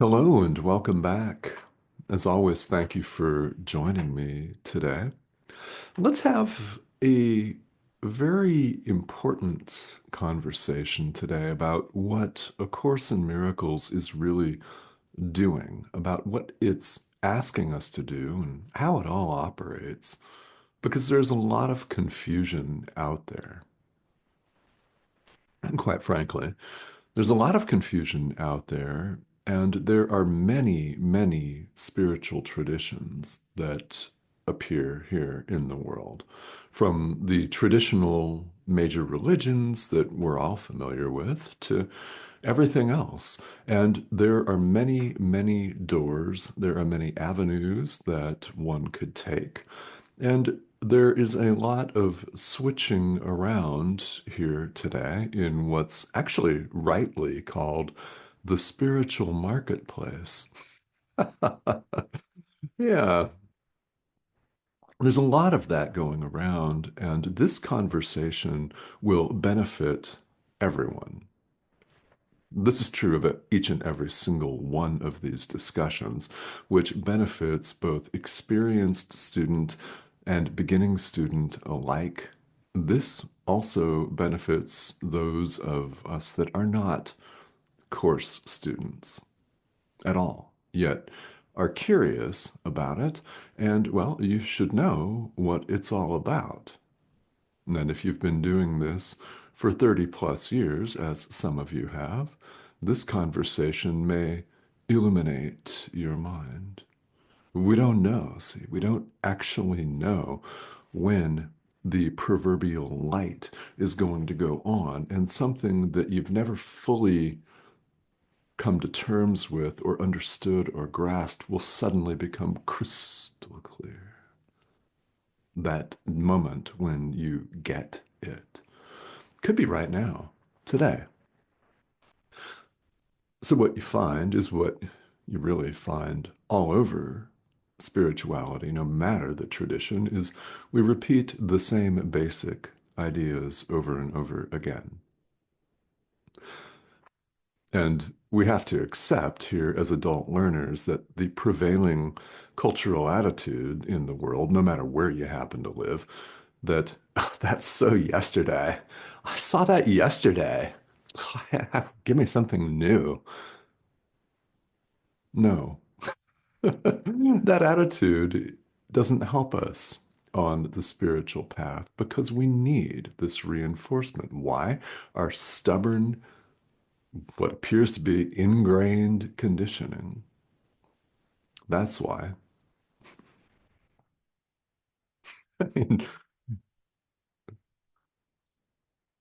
Hello and welcome back. As always, thank you for joining me today. Let's have a very important conversation today about what A Course in Miracles is really doing, about what it's asking us to do and how it all operates, because there's a lot of confusion out there. And quite frankly, there's a lot of confusion out there, and there are many, many spiritual traditions that appear here in the world. From the traditional major religions that we're all familiar with to everything else. And there are many, many doors, there are many avenues that one could take. And there is a lot of switching around here today in what's actually rightly called the spiritual marketplace. Yeah, there's a lot of that going around, and this conversation will benefit everyone. This is true of each and every single one of these discussions, which benefits both experienced student and beginning student alike. This also benefits those of us that are not course students at all, yet are curious about it, and well, you should know what it's all about. And if you've been doing this for 30 plus years, as some of you have, this conversation may illuminate your mind. We don't know, see, we don't actually know when the proverbial light is going to go on, and something that you've never fully come to terms with or understood or grasped will suddenly become crystal clear. That moment when you get it. Could be right now, today. So, what you find is what you really find all over spirituality, no matter the tradition, is we repeat the same basic ideas over and over again. And we have to accept here as adult learners that the prevailing cultural attitude in the world, no matter where you happen to live, that "Oh, that's so yesterday. I saw that yesterday. Give me something new." No, that attitude doesn't help us on the spiritual path because we need this reinforcement. Why? Our stubborn, what appears to be ingrained conditioning. That's why. I mean,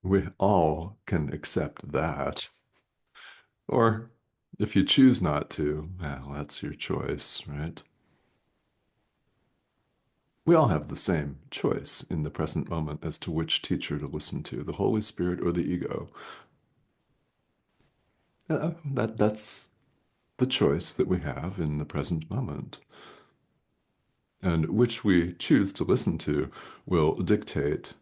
we all can accept that. Or if you choose not to, well, that's your choice, right? We all have the same choice in the present moment as to which teacher to listen to, the Holy Spirit or the ego. That's the choice that we have in the present moment. And which we choose to listen to will dictate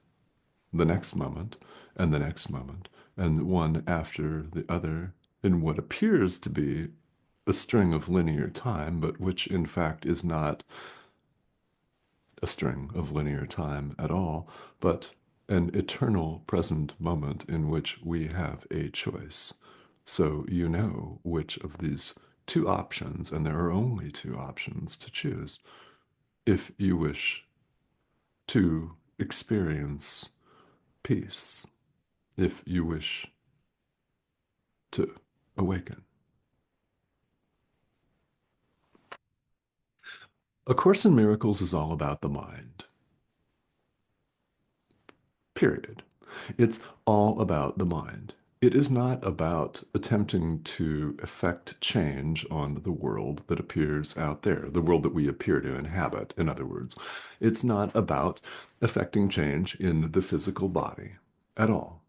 the next moment and the next moment and one after the other in what appears to be a string of linear time, but which in fact is not a string of linear time at all, but an eternal present moment in which we have a choice. So you know which of these two options, and there are only two options to choose, if you wish to experience peace, if you wish to awaken. A Course in Miracles is all about the mind, period. It's all about the mind. It is not about attempting to effect change on the world that appears out there, the world that we appear to inhabit, in other words. It's not about effecting change in the physical body at all.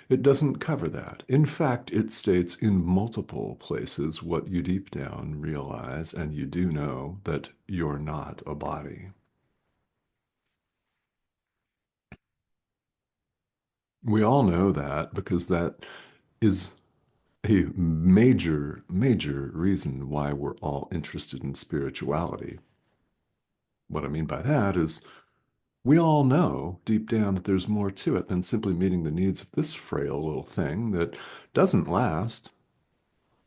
It doesn't cover that. In fact, it states in multiple places what you deep down realize, and you do know that you're not a body. We all know that because that is a major, major reason why we're all interested in spirituality. What I mean by that is we all know deep down that there's more to it than simply meeting the needs of this frail little thing that doesn't last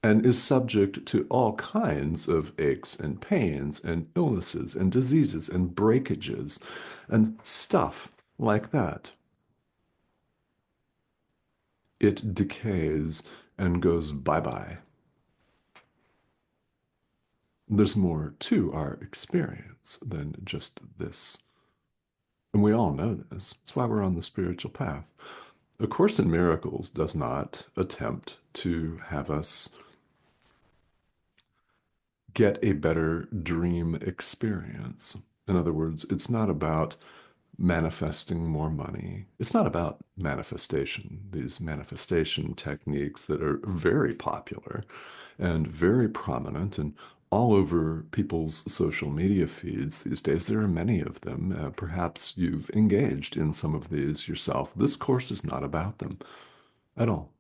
and is subject to all kinds of aches and pains and illnesses and diseases and breakages and stuff like that. It decays and goes bye-bye. There's more to our experience than just this. And we all know this. That's why we're on the spiritual path. A Course in Miracles does not attempt to have us get a better dream experience. In other words, it's not about manifesting more money. It's not about manifestation, these manifestation techniques that are very popular and very prominent and all over people's social media feeds these days. There are many of them. Perhaps you've engaged in some of these yourself. This course is not about them at all.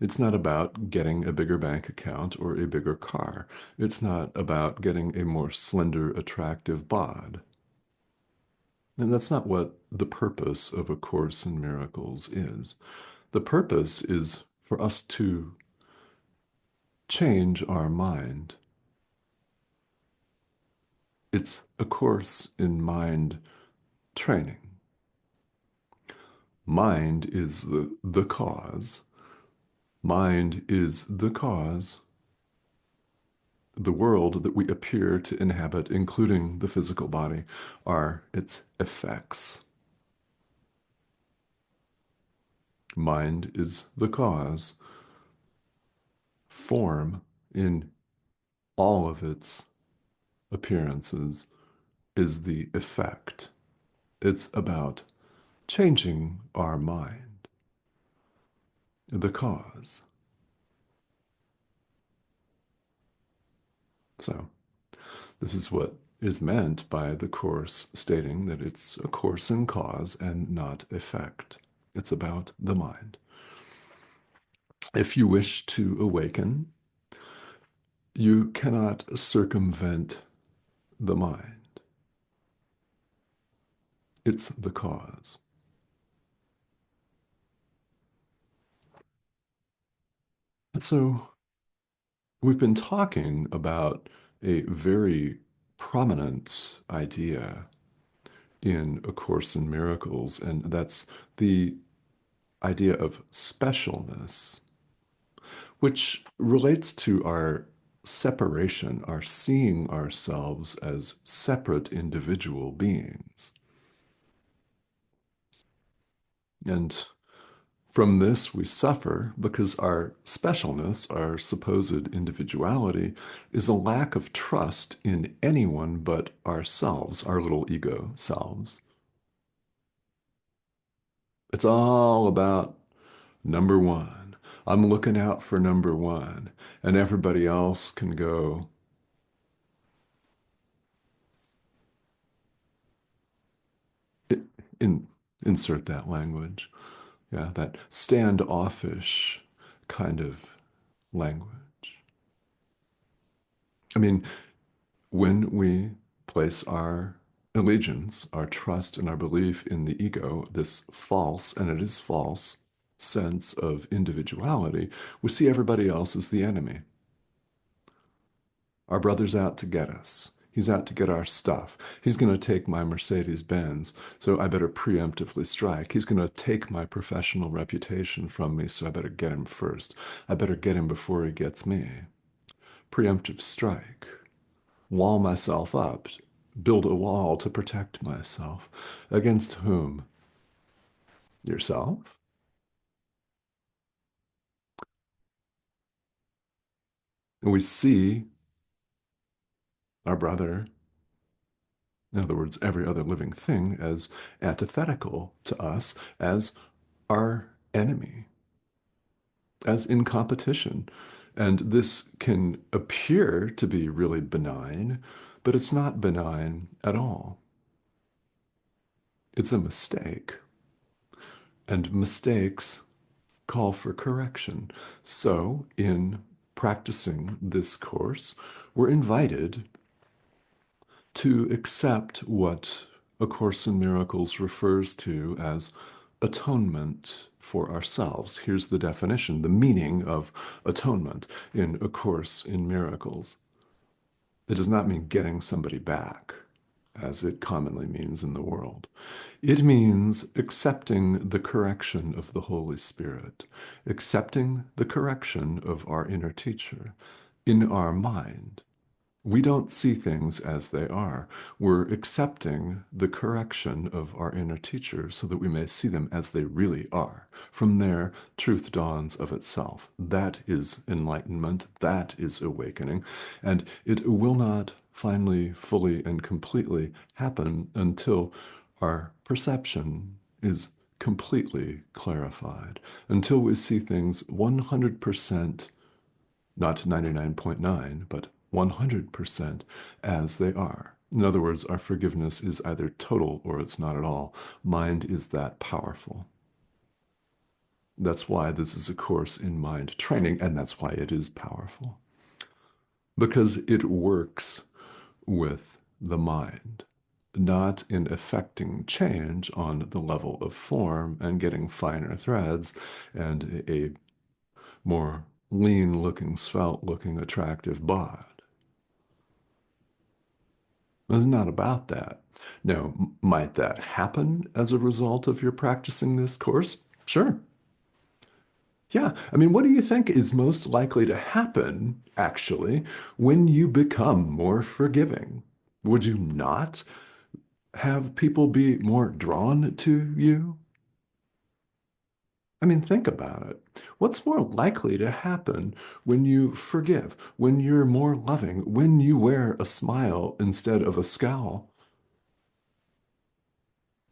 It's not about getting a bigger bank account or a bigger car. It's not about getting a more slender, attractive bod. And that's not what the purpose of A Course in Miracles is. The purpose is for us to change our mind. It's a course in mind training. Mind is the cause. Mind is the cause. The world that we appear to inhabit, including the physical body, are its effects. Mind is the cause. Form, in all of its appearances, is the effect. It's about changing our mind, the cause. So, this is what is meant by the Course stating that it's a course in cause and not effect. It's about the mind. If you wish to awaken, you cannot circumvent the mind. It's the cause. So we've been talking about a very prominent idea in A Course in Miracles, and that's the idea of specialness, which relates to our separation, our seeing ourselves as separate individual beings. And from this, we suffer because our specialness, our supposed individuality, is a lack of trust in anyone but ourselves, our little ego selves. It's all about number one. I'm looking out for number one, and everybody else can go, in, insert that language. Yeah, that standoffish kind of language. I mean, when we place our allegiance, our trust, and our belief in the ego, this false, and it is false, sense of individuality, we see everybody else as the enemy. Our brother's out to get us. He's out to get our stuff. He's going to take my Mercedes Benz, so I better preemptively strike. He's going to take my professional reputation from me, so I better get him first. I better get him before he gets me. Preemptive strike. Wall myself up, build a wall to protect myself. Against whom? Yourself? And we see our brother, in other words, every other living thing, as antithetical to us, as our enemy, as in competition. And this can appear to be really benign, but it's not benign at all. It's a mistake. And mistakes call for correction. So, in practicing this course, we're invited to accept what A Course in Miracles refers to as atonement for ourselves. Here's the definition, the meaning of atonement in A Course in Miracles. It does not mean getting somebody back, as it commonly means in the world. It means accepting the correction of the Holy Spirit, accepting the correction of our inner teacher in our mind. We don't see things as they are. We're accepting the correction of our inner teacher so that we may see them as they really are. From there, truth dawns of itself. That is enlightenment. That is awakening. And it will not finally, fully, and completely happen until our perception is completely clarified, until we see things 100%, not 99.9, but 100% as they are. In other words, our forgiveness is either total or it's not at all. Mind is that powerful. That's why this is a course in mind training, and that's why it is powerful. Because it works with the mind, not in effecting change on the level of form and getting finer threads and a more lean looking, svelte looking, attractive bod. It's not about that. Now, might that happen as a result of your practicing this course? Sure. Yeah. I mean, what do you think is most likely to happen, actually, when you become more forgiving? Would you not have people be more drawn to you? I mean, think about it. What's more likely to happen when you forgive, when you're more loving, when you wear a smile instead of a scowl?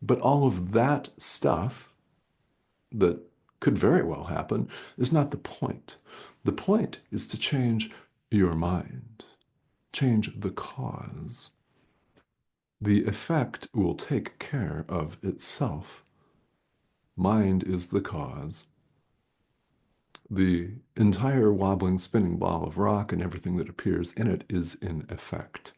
But all of that stuff that could very well happen is not the point. The point is to change your mind, change the cause. The effect will take care of itself. Mind is the cause. The entire wobbling, spinning ball of rock and everything that appears in it is in effect.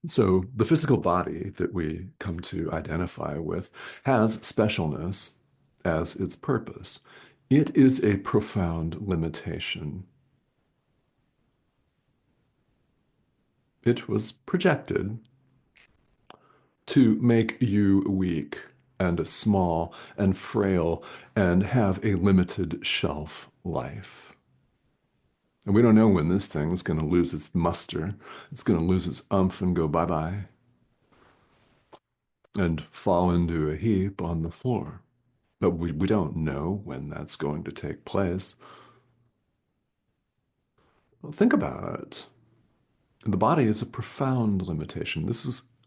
So the physical body that we come to identify with has specialness as its purpose. It is a profound limitation. It was projected to make you weak and small and frail and have a limited shelf life. And we don't know when this thing's going to lose its muster. It's going to lose its umph and go bye-bye and fall into a heap on the floor. But we don't know when that's going to take place. Well, think about it. The body is a profound limitation.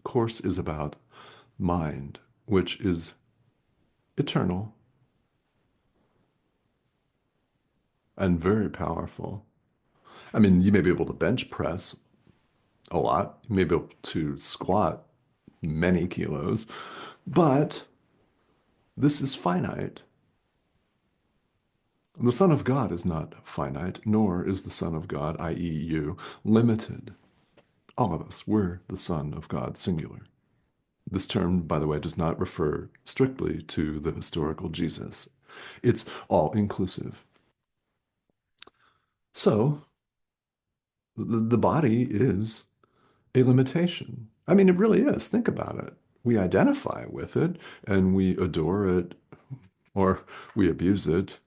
Course is about mind, which is eternal and very powerful. I mean, you may be able to bench press a lot. You may be able to squat many kilos, but this is finite. The Son of God is not finite, nor is the Son of God, i.e., you, limited. All of us, we're the Son of God, singular. This term, by the way, does not refer strictly to the historical Jesus. It's all inclusive. So, the body is a limitation. I mean, it really is. Think about it. We identify with it and we adore it, or we abuse it.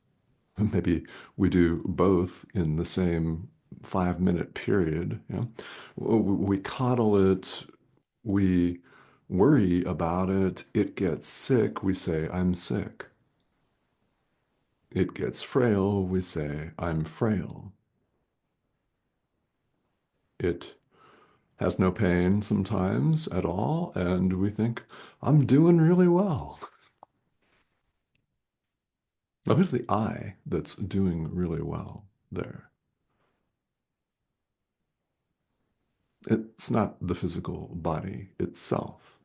Maybe we do both in the same 5 minute period. You know? We coddle it, we worry about it, it gets sick, we say, I'm sick. It gets frail, we say, I'm frail. It has no pain sometimes at all, and we think, I'm doing really well. Now, who's the I that's doing really well there? It's not the physical body itself.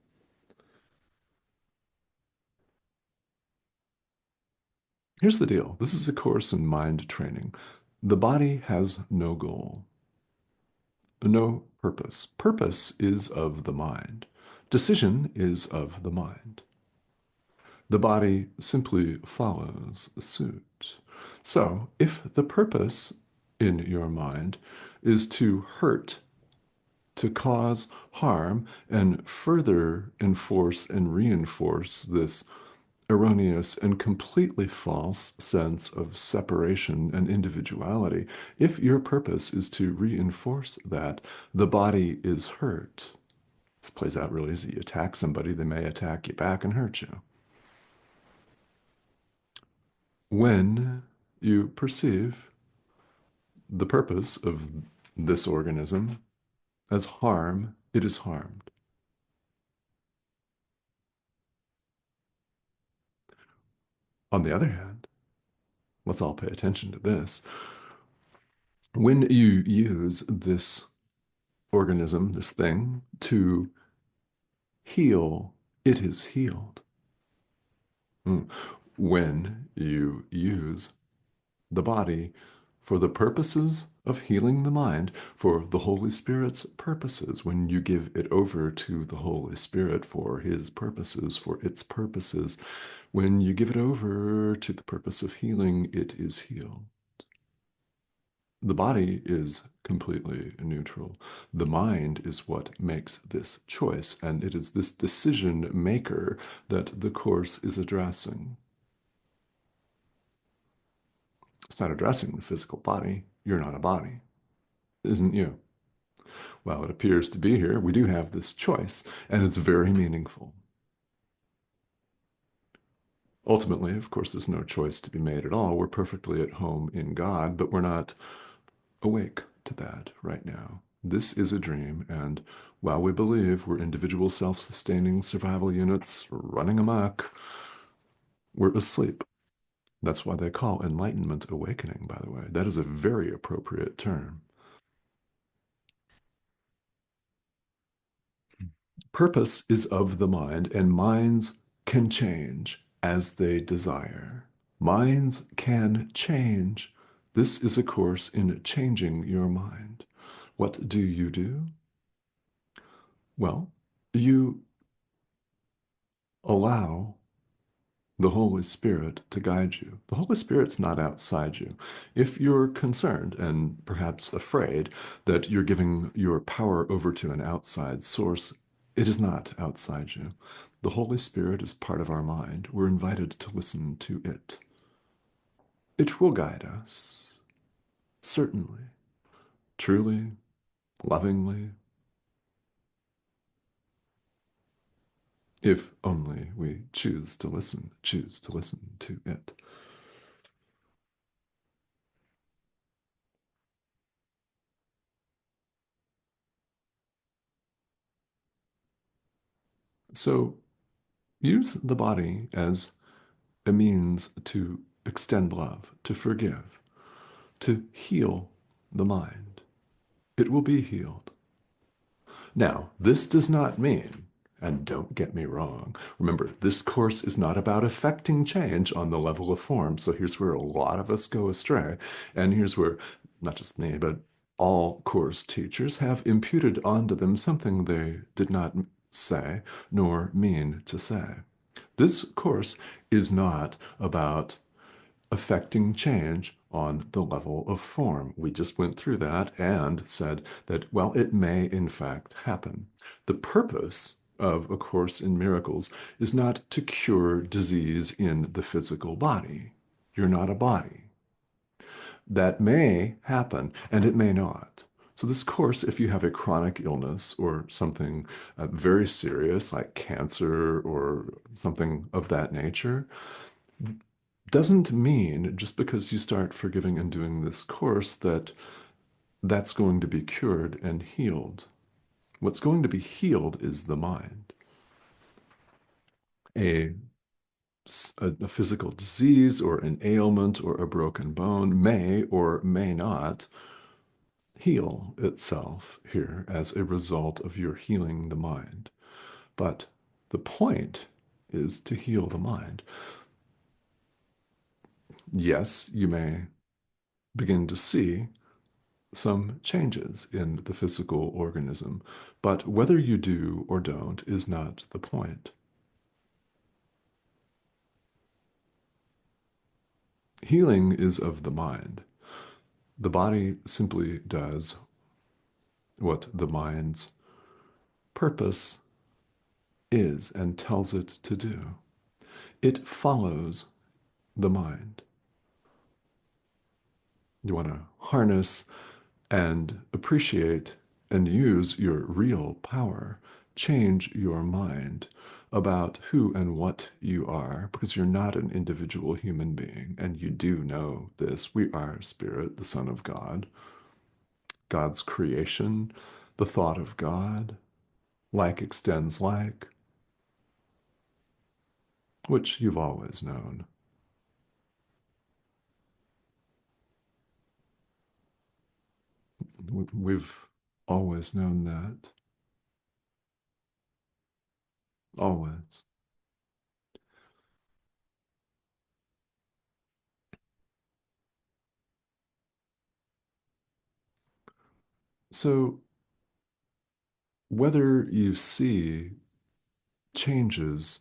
Here's the deal. This is a course in mind training. The body has no goal, no purpose. Purpose is of the mind. Decision is of the mind. The body simply follows suit. So, if the purpose in your mind is to hurt, to cause harm, and further enforce and reinforce this erroneous and completely false sense of separation and individuality, if your purpose is to reinforce that, the body is hurt. This plays out real easy. You attack somebody, they may attack you back and hurt you. When you perceive the purpose of this organism as harm, it is harmed. On the other hand, let's all pay attention to this. When you use this organism, this thing, to heal, it is healed. When you use the body for the purposes of healing the mind, for the Holy Spirit's purposes, when you give it over to the Holy Spirit for His purposes, for its purposes, when you give it over to the purpose of healing, it is healed. The body is completely neutral. The mind is what makes this choice, and it is this decision maker that the Course is addressing. It's not addressing the physical body. You're not a body, isn't you? Well, it appears to be here. We do have this choice, and it's very meaningful. Ultimately, of course, there's no choice to be made at all. We're perfectly at home in God, but we're not awake to that right now. This is a dream, and while we believe we're individual self-sustaining survival units running amok, we're asleep. That's why they call enlightenment awakening, by the way. That is a very appropriate term. Purpose is of the mind, and minds can change as they desire. Minds can change. This is a course in changing your mind. What do you do? Well, you allow the Holy Spirit to guide you. The Holy Spirit's not outside you. If you're concerned and perhaps afraid that you're giving your power over to an outside source, it is not outside you. The Holy Spirit is part of our mind. We're invited to listen to it. It will guide us, certainly, truly, lovingly, if only we choose to listen to it. So use the body as a means to extend love, to forgive, to heal the mind. It will be healed. Now, this does not mean, and don't get me wrong, remember, this course is not about effecting change on the level of form. So here's where a lot of us go astray. And here's where, not just me, but all course teachers have imputed onto them something they did not say nor mean to say. This course is not about affecting change on the level of form. We just went through that and said that, well, it may in fact happen. The purpose of A Course in Miracles is not to cure disease in the physical body. You're not a body. That may happen, and it may not. So this course, if you have a chronic illness or something very serious like cancer or something of that nature, doesn't mean just because you start forgiving and doing this course that that's going to be cured and healed. What's going to be healed is the mind. A, a physical disease or an ailment or a broken bone may or may not heal itself here as a result of your healing the mind. But the point is to heal the mind. Yes, you may begin to see some changes in the physical organism, but whether you do or don't is not the point. Healing is of the mind. The body simply does what the mind's purpose is and tells it to do. It follows the mind. You want to harness and appreciate and use your real power. Change your mind about who and what you are, because you're not an individual human being, and you do know this. We are spirit, the Son of God, God's creation, the thought of God, like extends like, which you've always known. We've always known that, always. So, whether you see changes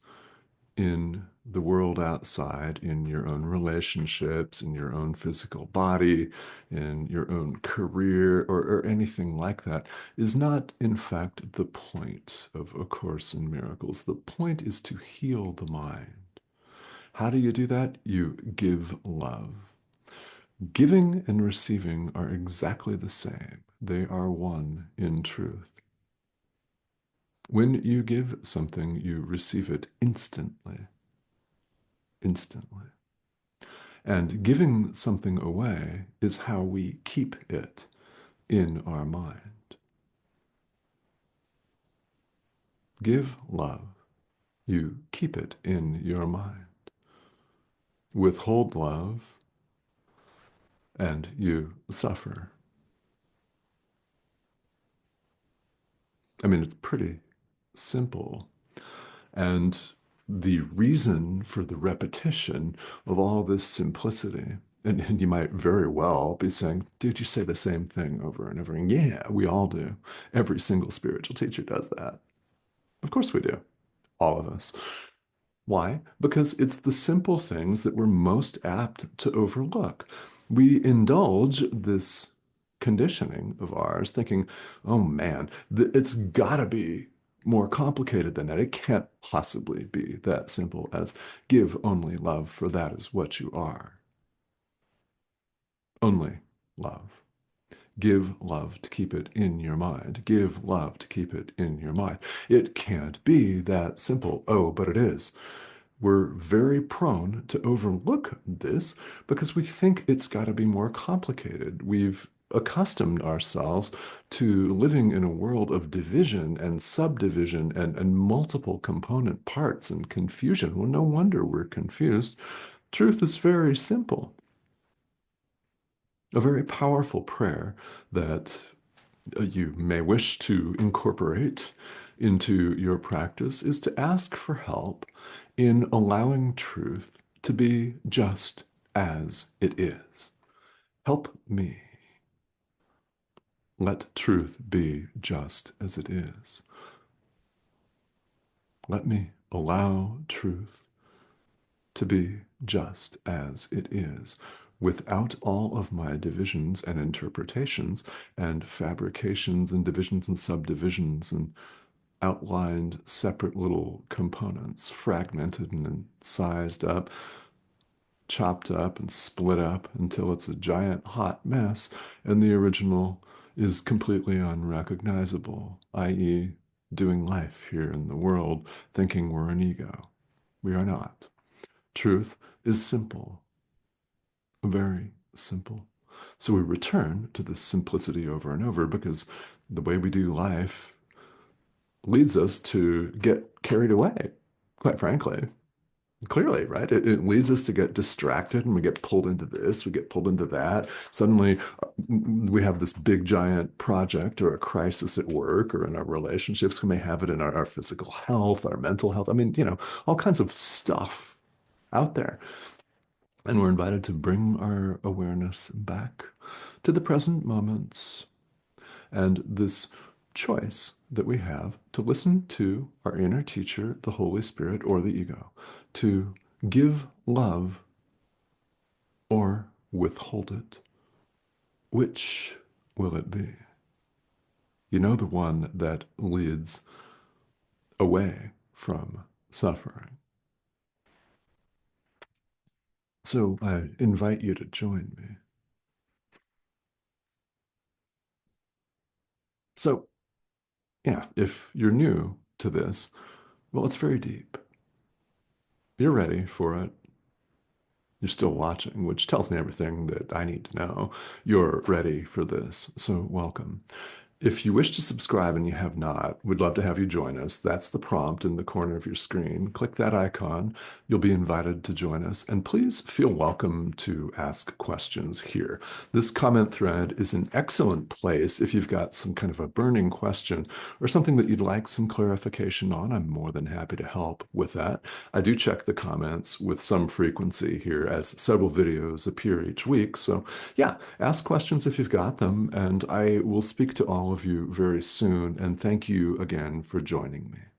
in the world outside, in your own relationships, in your own physical body, in your own career, or anything like that, is not, in fact, the point of A Course in Miracles. The point is to heal the mind. How do you do that? You give love. Giving and receiving are exactly the same. They are one in truth. When you give something, you receive it instantly. Instantly. And giving something away is how we keep it in our mind. Give love. You keep it in your mind. Withhold love, and you suffer. I mean, it's pretty simple. And the reason for the repetition of all this simplicity, and you might very well be saying, dude, you say the same thing over and over. And yeah, we all do. Every single spiritual teacher does that. Of course we do. All of us. Why? Because it's the simple things that we're most apt to overlook. We indulge this conditioning of ours, thinking, oh man, it's gotta be more complicated than that. It can't possibly be that simple as give only love, for that is what you are. Only love. Give love to keep it in your mind. Give love to keep it in your mind. It can't be that simple. Oh, but it is. We're very prone to overlook this because we think it's got to be more complicated. We've accustomed ourselves to living in a world of division and subdivision and multiple component parts and confusion. Well, no wonder we're confused. Truth is very simple. A very powerful prayer that you may wish to incorporate into your practice is to ask for help in allowing truth to be just as it is. Help me. Let truth be just as it is. Let me allow truth to be just as it is, without all of my divisions and interpretations and fabrications and divisions and subdivisions and outlined separate little components, fragmented and sized up, chopped up and split up until it's a giant hot mess, and the original is completely unrecognizable, i.e., doing life here in the world, thinking we're an ego. We are not. Truth is simple, very simple. So we return to this simplicity over and over because the way we do life leads us to get carried away, quite frankly. Clearly, right? It leads us to get distracted and we get pulled into this, we get pulled into that. Suddenly, we have this big giant project or a crisis at work or in our relationships. We may have it in our physical health, our mental health. I mean, all kinds of stuff out there. And we're invited to bring our awareness back to the present moments and this choice that we have to listen to our inner teacher, the Holy Spirit, or the ego, to give love or withhold it. Which will it be? You know, the one that leads away from suffering. So I invite you to join me. So, yeah, if you're new to this, well, it's very deep. You're ready for it. You're still watching, which tells me everything that I need to know. You're ready for this, so welcome. If you wish to subscribe and you have not, we'd love to have you join us. That's the prompt in the corner of your screen. Click that icon. You'll be invited to join us. And please feel welcome to ask questions here. This comment thread is an excellent place if you've got some kind of a burning question or something that you'd like some clarification on. I'm more than happy to help with that. I do check the comments with some frequency here as several videos appear each week. So yeah, ask questions if you've got them, and I will speak to all of you very soon. And thank you again for joining me.